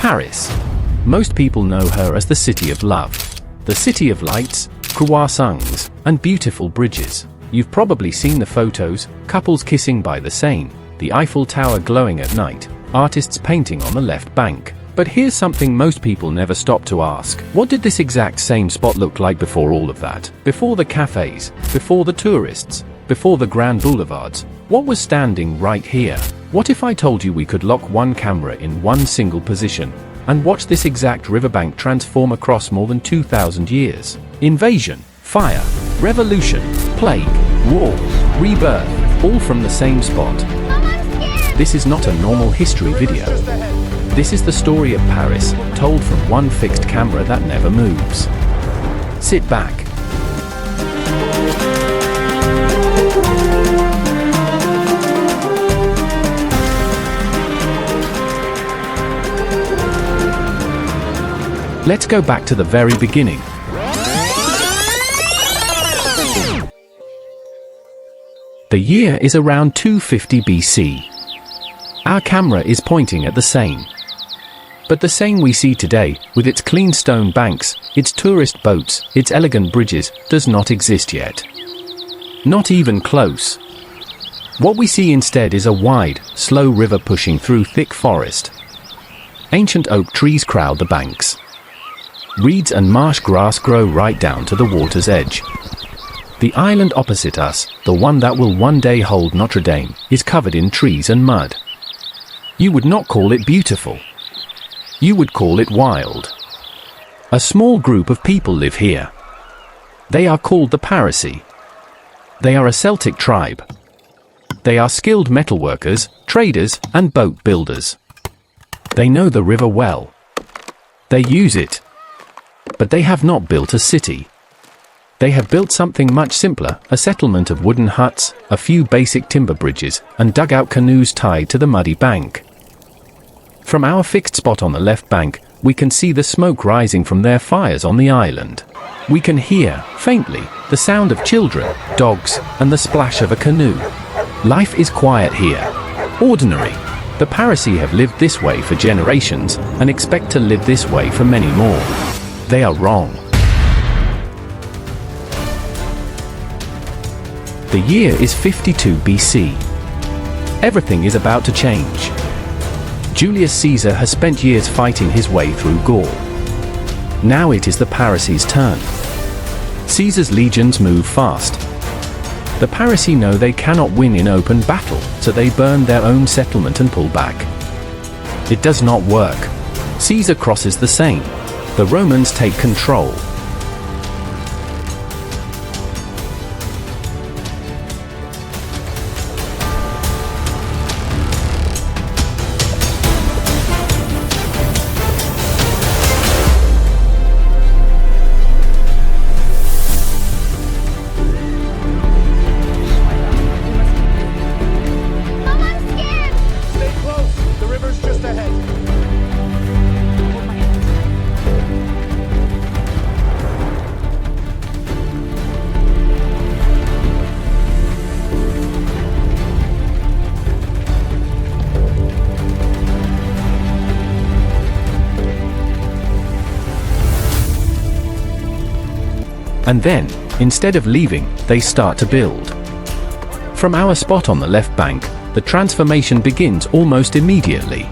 Paris. Most people know her as the City of Love. The City of Lights, croissants, and beautiful bridges. You've probably seen the photos, couples kissing by the Seine, the Eiffel Tower glowing at night, artists painting on the left bank. But here's something most people never stop to ask. What did this exact same spot look like before all of that? Before the cafes, before the tourists, before the grand boulevards? What was standing right here? What if I told you we could lock one camera in one single position and watch this exact riverbank transform across more than 2,000 years? Invasion, fire, revolution, plague, war, rebirth, all from the same spot. This is not a normal history video. This is the story of Paris, told from one fixed camera that never moves. Sit back. Let's go back to the very beginning. The year is around 250 BC. Our camera is pointing at the Seine. But the Seine we see today, with its clean stone banks, its tourist boats, its elegant bridges, does not exist yet. Not even close. What we see instead is a wide, slow river pushing through thick forest. Ancient oak trees crowd the banks. Reeds and marsh grass grow right down to the water's edge. The island opposite us, the one that will one day hold Notre-Dame, is covered in trees and mud. You would not call it beautiful. You would call it wild. A small group of people live here. They are called the Parisii. They are a Celtic tribe. They are skilled metalworkers, traders, and boat builders. They know the river well. They use it. But they have not built a city. They have built something much simpler, a settlement of wooden huts, a few basic timber bridges, and dugout canoes tied to the muddy bank. From our fixed spot on the left bank, we can see the smoke rising from their fires on the island. We can hear, faintly, the sound of children, dogs, and the splash of a canoe. Life is quiet here. Ordinary. The Parisii have lived this way for generations, and expect to live this way for many more. They are wrong. The year is 52 BC. Everything is about to change. Julius Caesar has spent years fighting his way through Gaul. Now it is the Parisii's turn. Caesar's legions move fast. The Parisii know they cannot win in open battle, so they burn their own settlement and pull back. It does not work. Caesar crosses the Seine. The Romans take control. And then, instead of leaving, they start to build. From our spot on the left bank, the transformation begins almost immediately.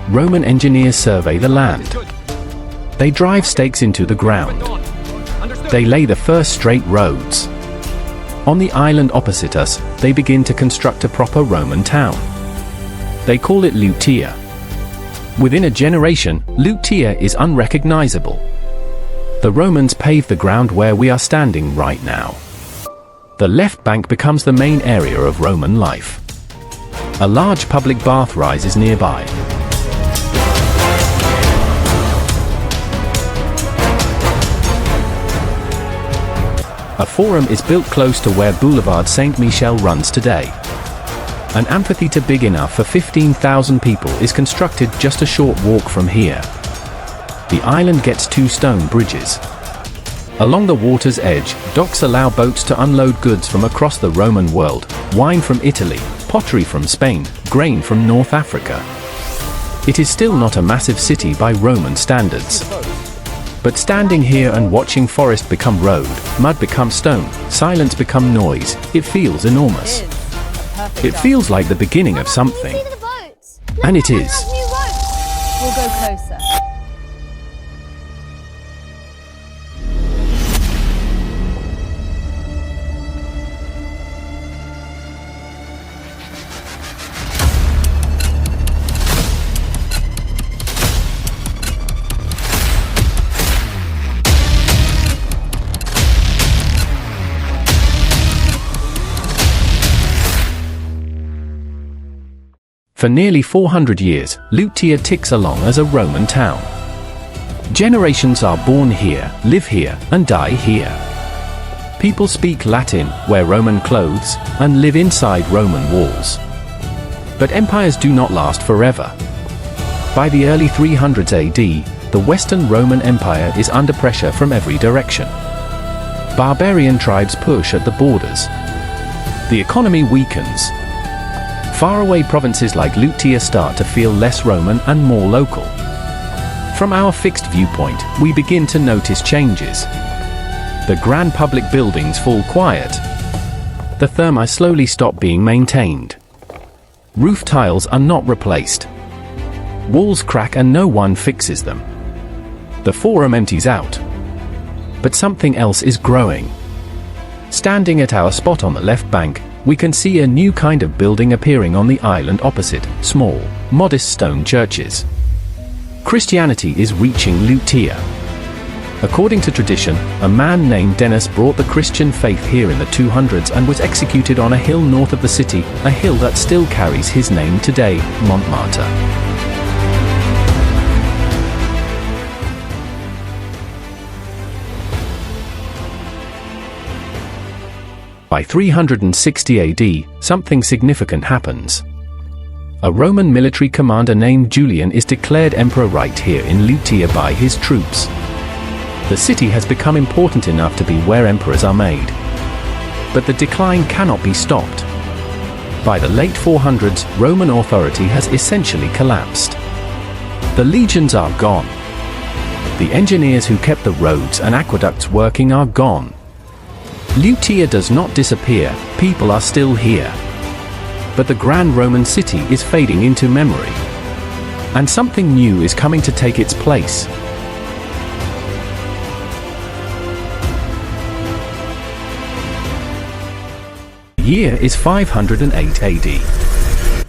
Roman engineers survey the land. They drive stakes into the ground. They lay the first straight roads. On the island opposite us, they begin to construct a proper Roman town. They call it Lutetia. Within a generation, Lutetia is unrecognizable. The Romans paved the ground where we are standing right now. The left bank becomes the main area of Roman life. A large public bath rises nearby. A forum is built close to where Boulevard Saint-Michel runs today. An amphitheater big enough for 15,000 people is constructed just a short walk from here. The island gets 2 stone bridges. Along the water's edge, docks allow boats to unload goods from across the Roman world, wine from Italy, pottery from Spain, grain from North Africa. It is still not a massive city by Roman standards. But standing here and watching forest become road, mud become stone, silence become noise, it feels enormous. It feels like the beginning of something. And it is. We'll go closer. For nearly 400 years, Lutetia ticks along as a Roman town. Generations are born here, live here, and die here. People speak Latin, wear Roman clothes, and live inside Roman walls. But empires do not last forever. By the early 300s AD, the Western Roman Empire is under pressure from every direction. Barbarian tribes push at the borders. The economy weakens. Faraway provinces like Lutetia start to feel less Roman and more local. From our fixed viewpoint, we begin to notice changes. The grand public buildings fall quiet. The thermae slowly stop being maintained. Roof tiles are not replaced. Walls crack and no one fixes them. The forum empties out. But something else is growing. Standing at our spot on the left bank, we can see a new kind of building appearing on the island opposite, small, modest stone churches. Christianity is reaching Lutetia. According to tradition, a man named Dennis brought the Christian faith here in the 200s and was executed on a hill north of the city, a hill that still carries his name today, Montmartre. By 360 AD, something significant happens. A Roman military commander named Julian is declared emperor right here in Lutetia by his troops. The city has become important enough to be where emperors are made. But the decline cannot be stopped. By the late 400s, Roman authority has essentially collapsed. The legions are gone. The engineers who kept the roads and aqueducts working are gone. Lutetia does not disappear, people are still here. But the grand Roman city is fading into memory. And something new is coming to take its place. The year is 508 AD.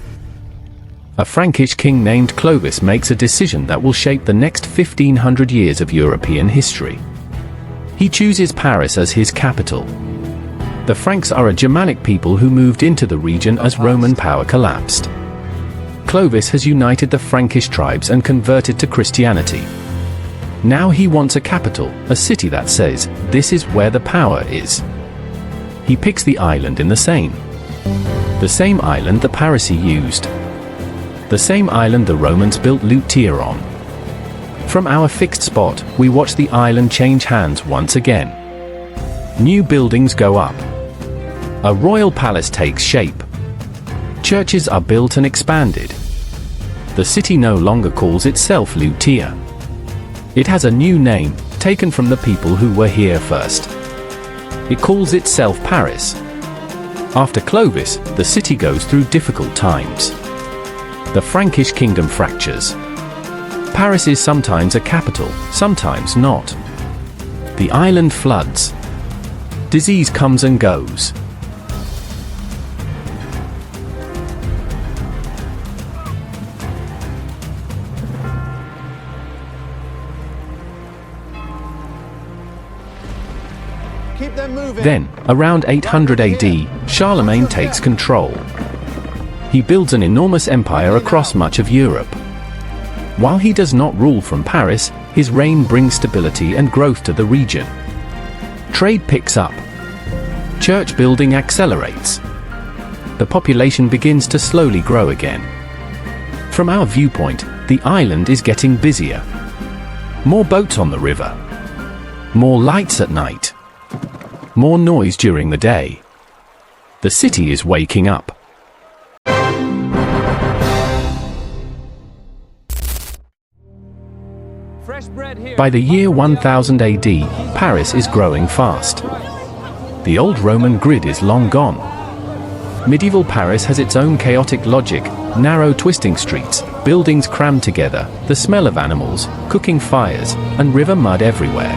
A Frankish king named Clovis makes a decision that will shape the next 1500 years of European history. He chooses Paris as his capital. The Franks are a Germanic people who moved into the region as Roman power collapsed. Clovis has united the Frankish tribes and converted to Christianity. Now he wants a capital, a city that says, this is where the power is. He picks the island in the Seine. The same island the Parisii used. The same island the Romans built Lutetia on. From our fixed spot, we watch the island change hands once again. New buildings go up. A royal palace takes shape. Churches are built and expanded. The city no longer calls itself Lutetia. It has a new name, taken from the people who were here first. It calls itself Paris. After Clovis, the city goes through difficult times. The Frankish kingdom fractures. Paris is sometimes a capital, sometimes not. The island floods. Disease comes and goes. Keep them moving. Then, around 800 AD, Charlemagne takes control. He builds an enormous empire across much of Europe. While he does not rule from Paris, his reign brings stability and growth to the region. Trade picks up. Church building accelerates. The population begins to slowly grow again. From our viewpoint, the island is getting busier. More boats on the river. More lights at night. More noise during the day. The city is waking up. Fresh bread here. By the year 1000 AD, Paris is growing fast. The old Roman grid is long gone. Medieval Paris has its own chaotic logic, narrow twisting streets, buildings crammed together, the smell of animals, cooking fires, and river mud everywhere.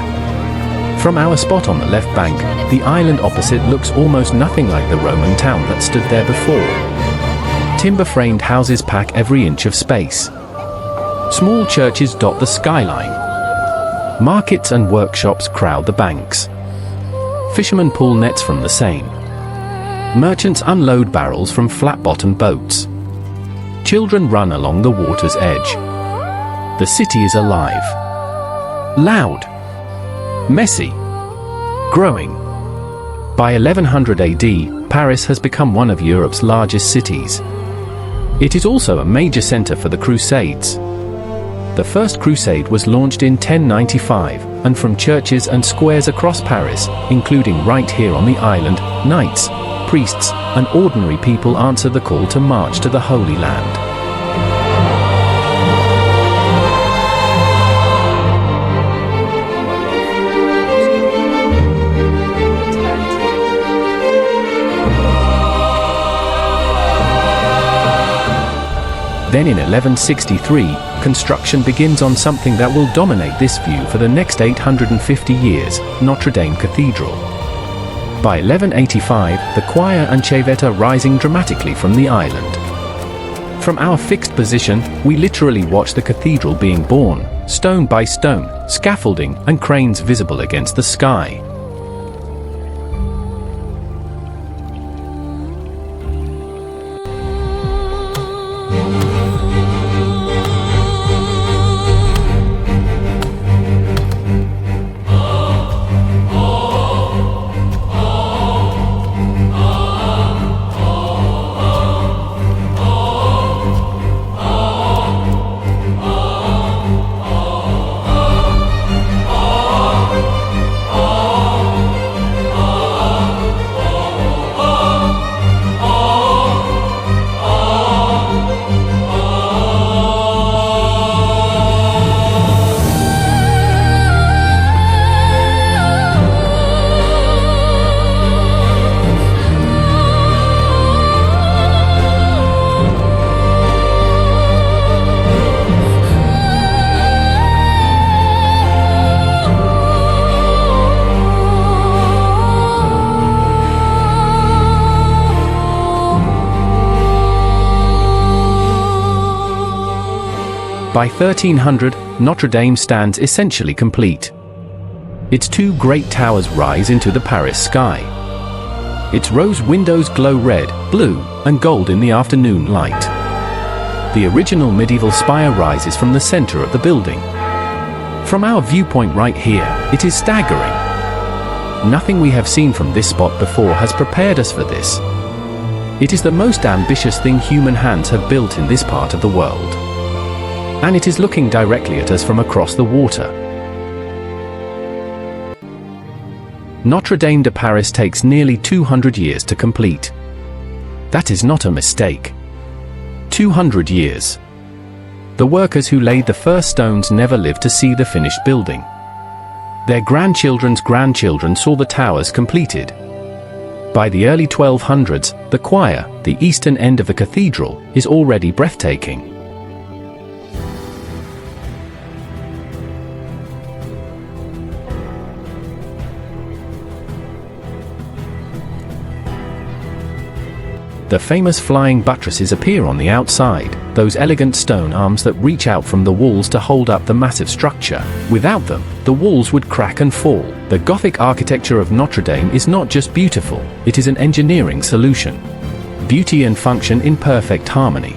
From our spot on the left bank, the island opposite looks almost nothing like the Roman town that stood there before. Timber-framed houses pack every inch of space. Small churches dot the skyline. Markets and workshops crowd the banks. Fishermen pull nets from the Seine. Merchants unload barrels from flat-bottomed boats. Children run along the water's edge. The city is alive. Loud. Messy. Growing. By 1100 AD, Paris has become one of Europe's largest cities. It is also a major center for the Crusades. The First Crusade was launched in 1095, and from churches and squares across Paris, including right here on the island, knights, priests, and ordinary people answer the call to march to the Holy Land. Then in 1163, construction begins on something that will dominate this view for the next 850 years, Notre-Dame Cathedral. By 1185, the choir and chevette are rising dramatically from the island. From our fixed position, we literally watch the cathedral being born, stone by stone, scaffolding and cranes visible against the sky. By 1300, Notre-Dame stands essentially complete. Its two great towers rise into the Paris sky. Its rose windows glow red, blue, and gold in the afternoon light. The original medieval spire rises from the center of the building. From our viewpoint right here, it is staggering. Nothing we have seen from this spot before has prepared us for this. It is the most ambitious thing human hands have built in this part of the world. And it is looking directly at us from across the water. Notre-Dame de Paris takes nearly 200 years to complete. That is not a mistake. 200 years. The workers who laid the first stones never lived to see the finished building. Their grandchildren's grandchildren saw the towers completed. By the early 1200s, the choir, the eastern end of the cathedral, is already breathtaking. The famous flying buttresses appear on the outside, those elegant stone arms that reach out from the walls to hold up the massive structure. Without them, the walls would crack and fall. The Gothic architecture of Notre Dame is not just beautiful, it is an engineering solution. Beauty and function in perfect harmony.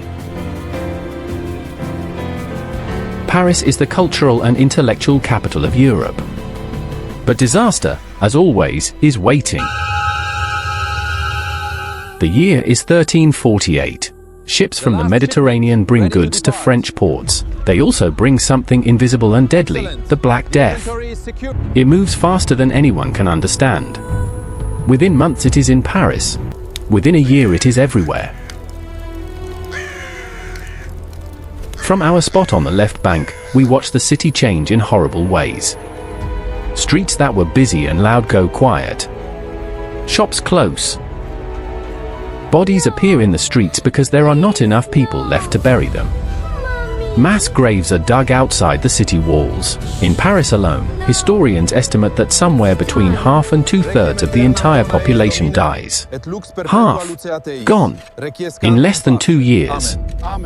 Paris is the cultural and intellectual capital of Europe. But disaster, as always, is waiting. The year is 1348. Ships from the Mediterranean bring goods to French ports. They also bring something invisible and deadly, the Black Death. It moves faster than anyone can understand. Within months it is in Paris. Within a year it is everywhere. From our spot on the left bank, we watch the city change in horrible ways. Streets that were busy and loud go quiet. Shops close. Bodies appear in the streets because there are not enough people left to bury them. Mass graves are dug outside the city walls. In Paris alone, historians estimate that somewhere between half and two-thirds of the entire population dies. Half gone in less than 2 years.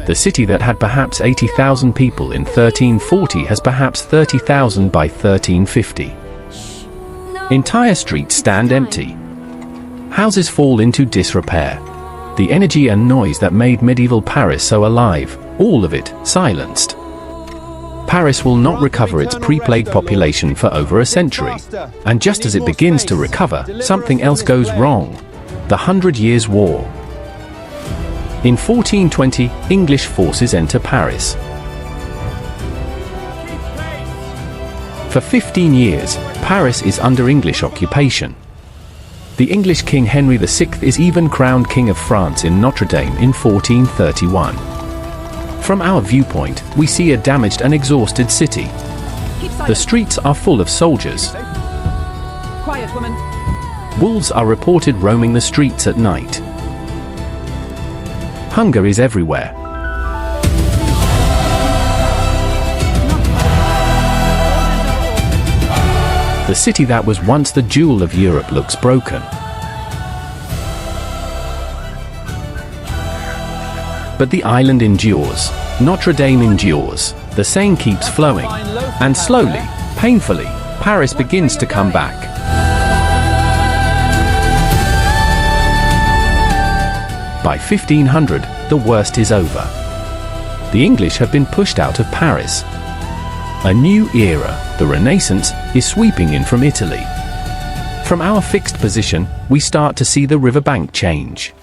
The city that had perhaps 80,000 people in 1340 has perhaps 30,000 by 1350. Entire streets stand empty. Houses fall into disrepair. The energy and noise that made medieval Paris so alive, all of it silenced. Paris will not recover its pre-plague population for over a century. And just as it begins to recover, something else goes wrong. The 100 Years' War. In 1420, English forces enter Paris. For 15 years, Paris is under English occupation. The English King Henry VI is even crowned King of France in Notre-Dame in 1431. From our viewpoint, we see a damaged and exhausted city. The streets are full of soldiers. Quiet, woman. Wolves are reported roaming the streets at night. Hunger is everywhere. The city that was once the jewel of Europe looks broken. But the island endures. Notre-Dame endures. The Seine keeps flowing. And slowly, painfully, Paris begins to come back. By 1500, the worst is over. The English have been pushed out of Paris. A new era, the Renaissance, is sweeping in from Italy. From our fixed position, we start to see the riverbank change.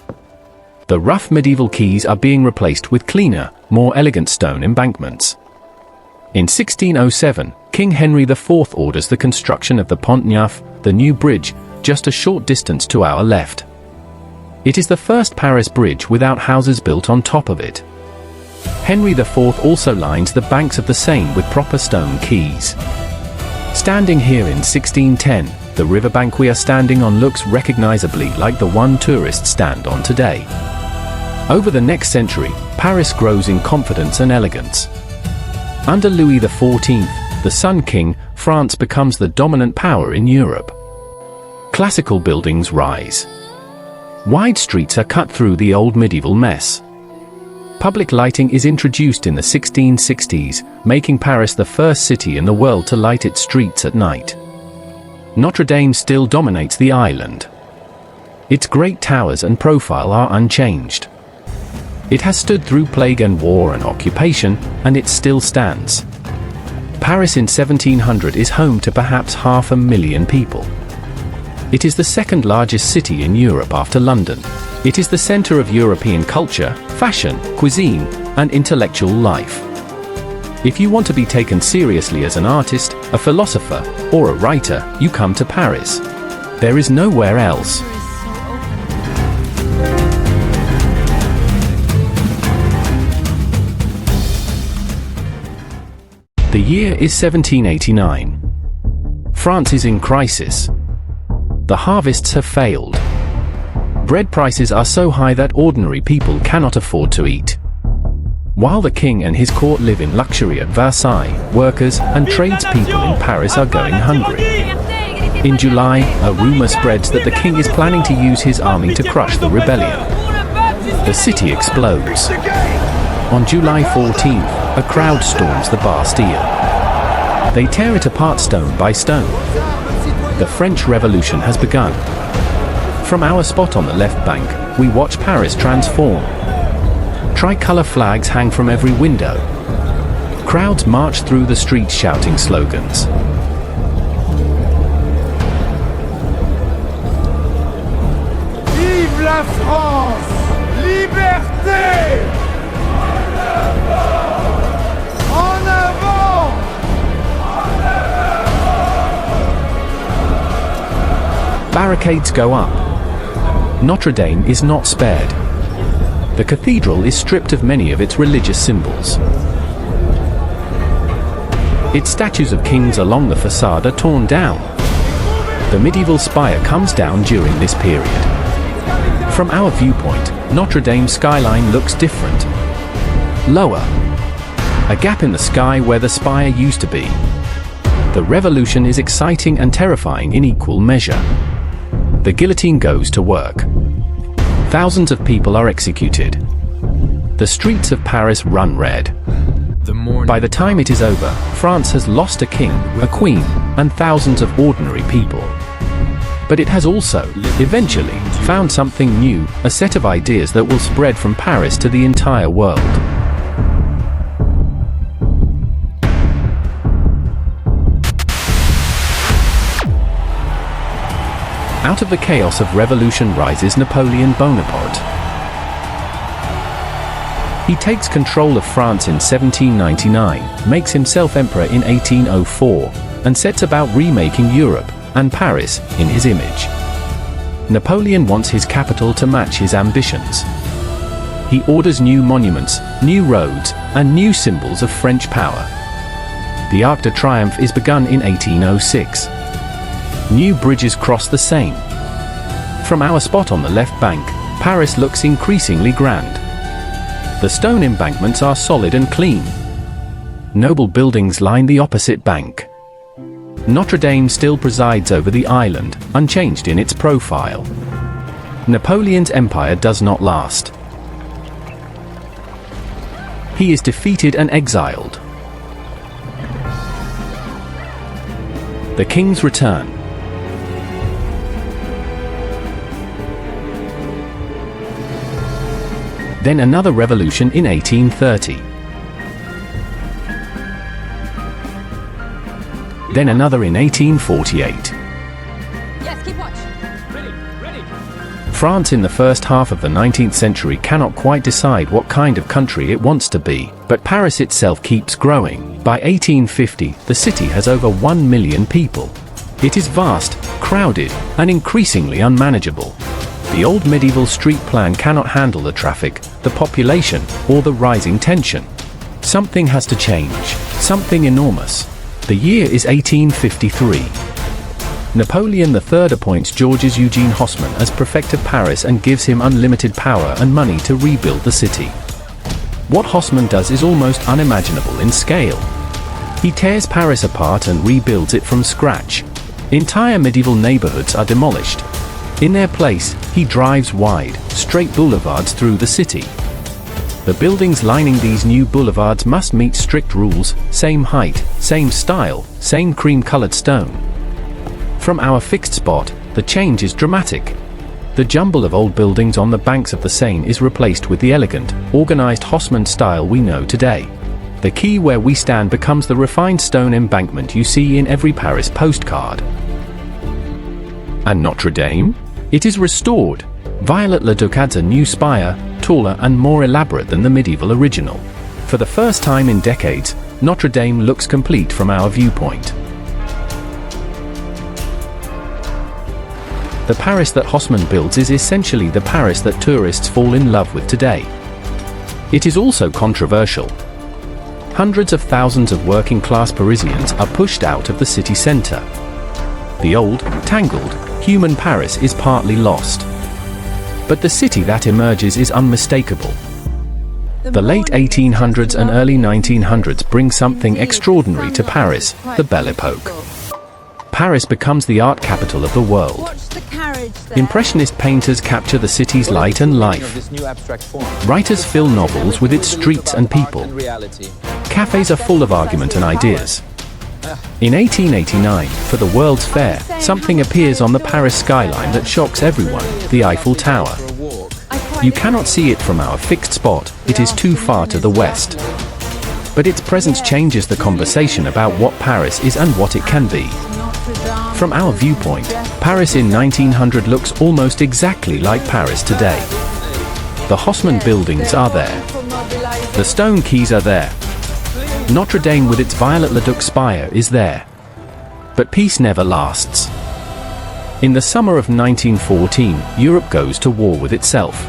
The rough medieval quays are being replaced with cleaner, more elegant stone embankments. In 1607, King Henry IV orders the construction of the Pont Neuf, the new bridge, just a short distance to our left. It is the first Paris bridge without houses built on top of it. Henry IV also lines the banks of the Seine with proper stone quays. Standing here in 1610, the riverbank we are standing on looks recognizably like the one tourists stand on today. Over the next century, Paris grows in confidence and elegance. Under Louis XIV, the Sun King, France becomes the dominant power in Europe. Classical buildings rise. Wide streets are cut through the old medieval mess. Public lighting is introduced in the 1660s, making Paris the first city in the world to light its streets at night. Notre-Dame still dominates the island. Its great towers and profile are unchanged. It has stood through plague and war and occupation, and it still stands. Paris in 1700 is home to perhaps 500,000 people. It is the second largest city in Europe after London. It is the center of European culture, fashion, cuisine, and intellectual life. If you want to be taken seriously as an artist, a philosopher, or a writer, you come to Paris. There is nowhere else. The year is 1789. France is in crisis. The harvests have failed. Bread prices are so high that ordinary people cannot afford to eat. While the king and his court live in luxury at Versailles, workers and tradespeople in Paris are going hungry. In July, a rumor spreads that the king is planning to use his army to crush the rebellion. The city explodes. On July 14th, a crowd storms the Bastille. They tear it apart stone by stone. The French Revolution has begun. From our spot on the left bank, we watch Paris transform. Tricolour flags hang from every window. Crowds march through the streets shouting slogans. Vive la France! Liberté! En avant! Barricades go up. Notre-Dame is not spared. The cathedral is stripped of many of its religious symbols. Its statues of kings along the facade are torn down. The medieval spire comes down during this period. From our viewpoint, Notre-Dame's skyline looks different. Lower. A gap in the sky where the spire used to be. The revolution is exciting and terrifying in equal measure. The guillotine goes to work. Thousands of people are executed. The streets of Paris run red. By the time it is over, France has lost a king, a queen, and thousands of ordinary people. But it has also, eventually, found something new, a set of ideas that will spread from Paris to the entire world. Out of the chaos of revolution rises Napoleon Bonaparte. He takes control of France in 1799, makes himself emperor in 1804, and sets about remaking Europe, and Paris, in his image. Napoleon wants his capital to match his ambitions. He orders new monuments, new roads, and new symbols of French power. The Arc de Triomphe is begun in 1806. New bridges cross the Seine. From our spot on the left bank, Paris looks increasingly grand. The stone embankments are solid and clean. Noble buildings line the opposite bank. Notre-Dame still presides over the island, unchanged in its profile. Napoleon's empire does not last. He is defeated and exiled. The kings return. Then another revolution in 1830. Then another in 1848. Yes, keep watch. Ready. France in the first half of the 19th century cannot quite decide what kind of country it wants to be, but Paris itself keeps growing. By 1850, the city has over 1 million people. It is vast, crowded, and increasingly unmanageable. The old medieval street plan cannot handle the traffic, the population, or the rising tension. Something has to change, something enormous. The year is 1853. Napoleon III appoints Georges Eugene Haussmann as prefect of Paris and gives him unlimited power and money to rebuild the city. What Haussmann does is almost unimaginable in scale. He tears Paris apart and rebuilds it from scratch. Entire medieval neighborhoods are demolished. In their place, he drives wide, straight boulevards through the city. The buildings lining these new boulevards must meet strict rules, same height, same style, same cream-colored stone. From our fixed spot, the change is dramatic. The jumble of old buildings on the banks of the Seine is replaced with the elegant, organized Haussmann style we know today. The quay where we stand becomes the refined stone embankment you see in every Paris postcard. And Notre-Dame? It is restored. Viollet-le-Duc adds a new spire, taller and more elaborate than the medieval original. For the first time in decades, Notre-Dame looks complete from our viewpoint. The Paris that Haussmann builds is essentially the Paris that tourists fall in love with today. It is also controversial. Hundreds of thousands of working-class Parisians are pushed out of the city center. The old, tangled, human Paris is partly lost. But the city that emerges is unmistakable. The late 1800s and early 1900s bring something extraordinary to Paris, the Belle Époque. Paris becomes the art capital of the world. Impressionist painters capture the city's light and life. Writers fill novels with its streets and people. Cafes are full of argument and ideas. In 1889, for the World's Fair, something appears on the Paris skyline that shocks everyone, the Eiffel Tower. You cannot see it from our fixed spot, it is too far to the west. But its presence changes the conversation about what Paris is and what it can be. From our viewpoint, Paris in 1900 looks almost exactly like Paris today. The Haussmann buildings are there. The stone quays are there. Notre-Dame with its Viollet-le-Duc spire is there. But peace never lasts. In the summer of 1914, Europe goes to war with itself.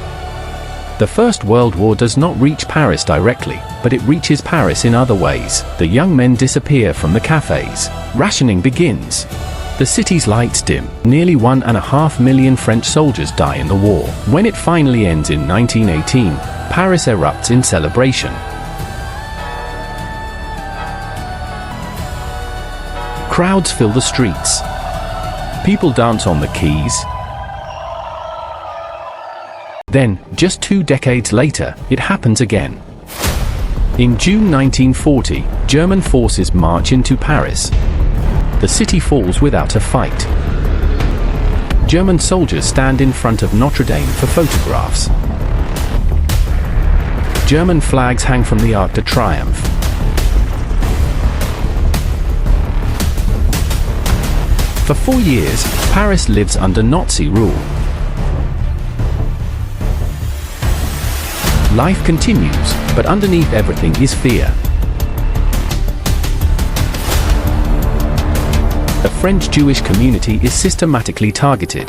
The First World War does not reach Paris directly, but it reaches Paris in other ways. The young men disappear from the cafes. Rationing begins. The city's lights dim. Nearly 1.5 million French soldiers die in the war. When it finally ends in 1918, Paris erupts in celebration. Crowds fill the streets. People dance on the quays. Then, just 2 decades later, it happens again. In June 1940, German forces march into Paris. The city falls without a fight. German soldiers stand in front of Notre-Dame for photographs. German flags hang from the Arc de Triomphe. For 4 years, Paris lives under Nazi rule. Life continues, but underneath everything is fear. The French Jewish community is systematically targeted.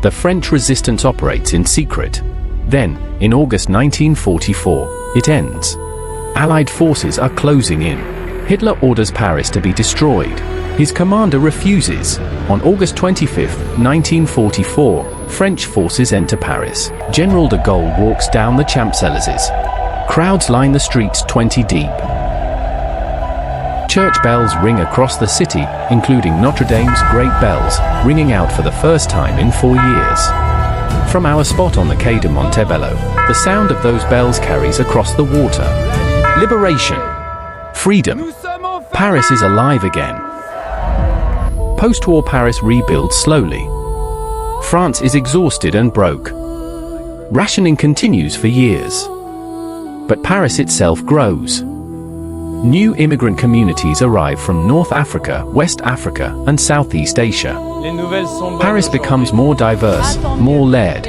The French resistance operates in secret. Then, in August 1944, it ends. Allied forces are closing in. Hitler orders Paris to be destroyed. His commander refuses. On August 25, 1944, French forces enter Paris. General de Gaulle walks down the Champs-Élysées. Crowds line the streets 20 deep. Church bells ring across the city, including Notre-Dame's great bells, ringing out for the first time in 4 years. From our spot on the Quai de Montebello, the sound of those bells carries across the water. Liberation. Freedom. Paris is alive again. Post-war Paris rebuilds slowly. France is exhausted and broke. Rationing continues for years. But Paris itself grows. New immigrant communities arrive from North Africa, West Africa, and Southeast Asia. Paris becomes more diverse, more layered.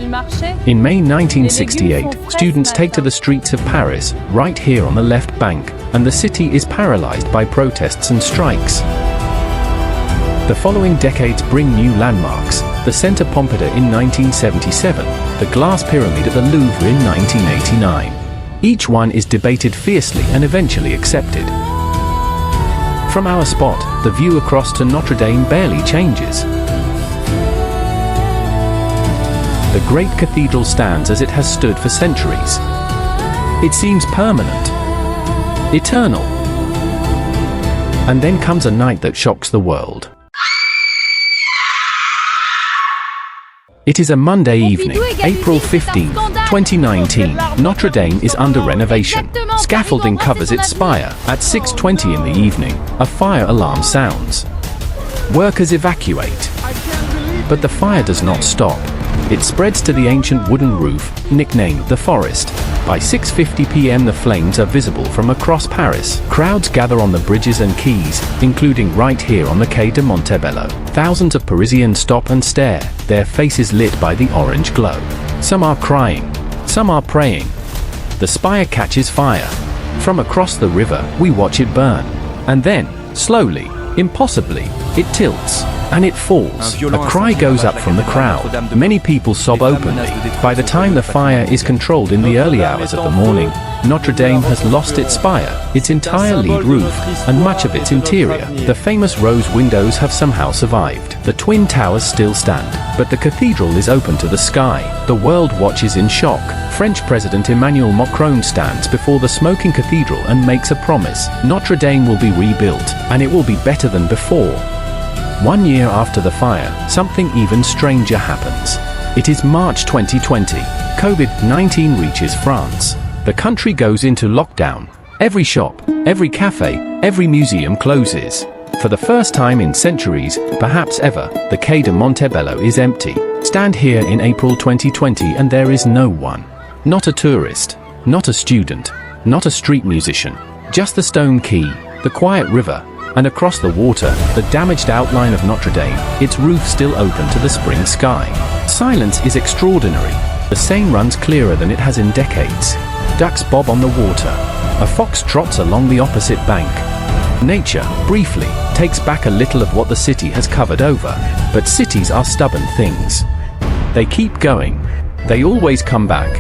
In May 1968, students take to the streets of Paris, right here on the left bank, and the city is paralyzed by protests and strikes. The following decades bring new landmarks: the Centre Pompidou in 1977, the Glass Pyramid at the Louvre in 1989. Each one is debated fiercely and eventually accepted. From our spot, the view across to Notre-Dame barely changes. The great cathedral stands as it has stood for centuries. It seems permanent, eternal. And then comes a night that shocks the world. It is a Monday evening, April 15, 2019. Notre-Dame is under renovation. Scaffolding covers its spire. At 6:20 in the evening, a fire alarm sounds. Workers evacuate. But the fire does not stop. It spreads to the ancient wooden roof, nicknamed the Forest. By 6:50 p.m. the flames are visible from across Paris. Crowds gather on the bridges and quays, including right here on the Quai de Montebello. Thousands of Parisians stop and stare, their faces lit by the orange glow. Some are crying, some are praying. The spire catches fire. From across the river, we watch it burn. And then, slowly, impossibly, it tilts. And it falls. A cry goes up from the crowd. Many people sob openly. By the time the fire is controlled in the early hours of the morning, Notre-Dame has lost its spire, its entire lead roof, and much of its interior. The famous rose windows have somehow survived. The twin towers still stand, but the cathedral is open to the sky. The world watches in shock. French President Emmanuel Macron stands before the smoking cathedral and makes a promise. Notre-Dame will be rebuilt, and it will be better than before. 1 year after the fire, something even stranger happens. It is March 2020. COVID-19 reaches France. The country goes into lockdown. Every shop, every cafe, every museum closes. For the first time in centuries, perhaps ever, the Quai de Montebello is empty. Stand here in April 2020 and there is no one. Not a tourist, not a student, not a street musician. Just the stone quay, the quiet river, and across the water, the damaged outline of Notre-Dame, its roof still open to the spring sky. Silence is extraordinary. The Seine runs clearer than it has in decades. Ducks bob on the water. A fox trots along the opposite bank. Nature, briefly, takes back a little of what the city has covered over. But cities are stubborn things. They keep going. They always come back.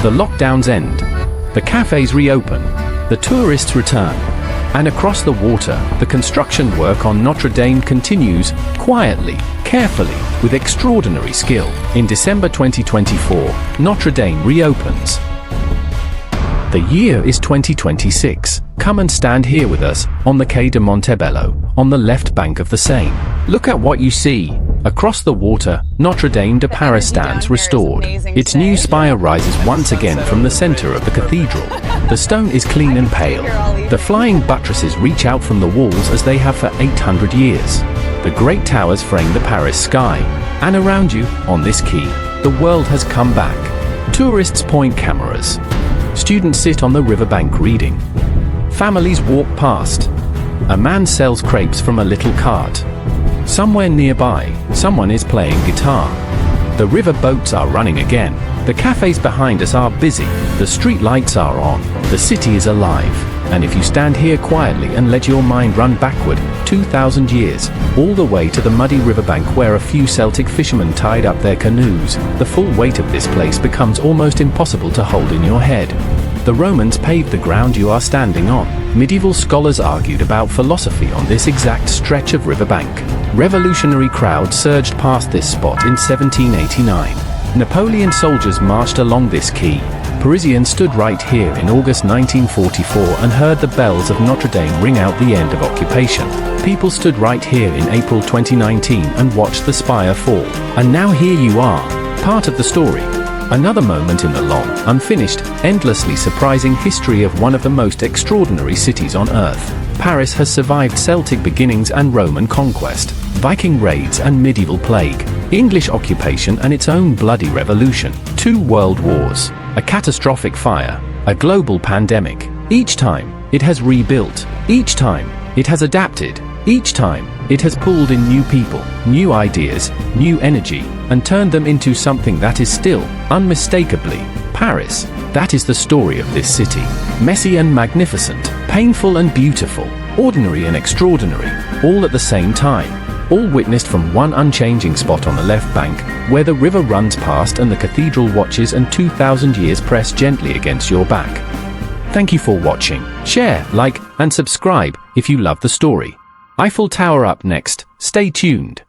The lockdowns end. The cafes reopen. The tourists return. And across the water, the construction work on Notre-Dame continues, quietly, carefully, with extraordinary skill. In December 2024, Notre-Dame reopens. The year is 2026. Come and stand here with us, on the Quai de Montebello, on the left bank of the Seine. Look at what you see. Across the water, Notre-Dame de Paris stands restored. Its new spire rises once again from the center of the cathedral. The stone is clean and pale. The flying buttresses reach out from the walls as they have for 800 years. The great towers frame the Paris sky. And around you, on this quay, the world has come back. Tourists point cameras. Students sit on the riverbank reading. Families walk past. A man sells crepes from a little cart. Somewhere nearby, someone is playing guitar. The river boats are running again. The cafes behind us are busy. The street lights are on. The city is alive. And if you stand here quietly and let your mind run backward 2,000 years, all the way to the muddy riverbank where a few Celtic fishermen tied up their canoes, the full weight of this place becomes almost impossible to hold in your head. The Romans paved the ground you are standing on. Medieval scholars argued about philosophy on this exact stretch of riverbank. Revolutionary crowds surged past this spot in 1789. Napoleon soldiers marched along this quay. Parisians stood right here in August 1944 and heard the bells of Notre-Dame ring out the end of occupation. People stood right here in April 2019 and watched the spire fall. And now here you are, part of the story. Another moment in the long, unfinished, endlessly surprising history of one of the most extraordinary cities on earth. Paris has survived Celtic beginnings and Roman conquest, Viking raids and medieval plague, English occupation and its own bloody revolution, 2 world wars, a catastrophic fire, a global pandemic. Each time, it has rebuilt. Each time, it has adapted. Each time, it has pulled in new people, new ideas, new energy, and turned them into something that is still, unmistakably, Paris. That is the story of this city. Messy and magnificent, painful and beautiful, ordinary and extraordinary, all at the same time. All witnessed from one unchanging spot on the left bank, where the river runs past and the cathedral watches and 2,000 years press gently against your back. Thank you for watching. Share, like, and subscribe if you love the story. Eiffel Tower up next. Stay tuned.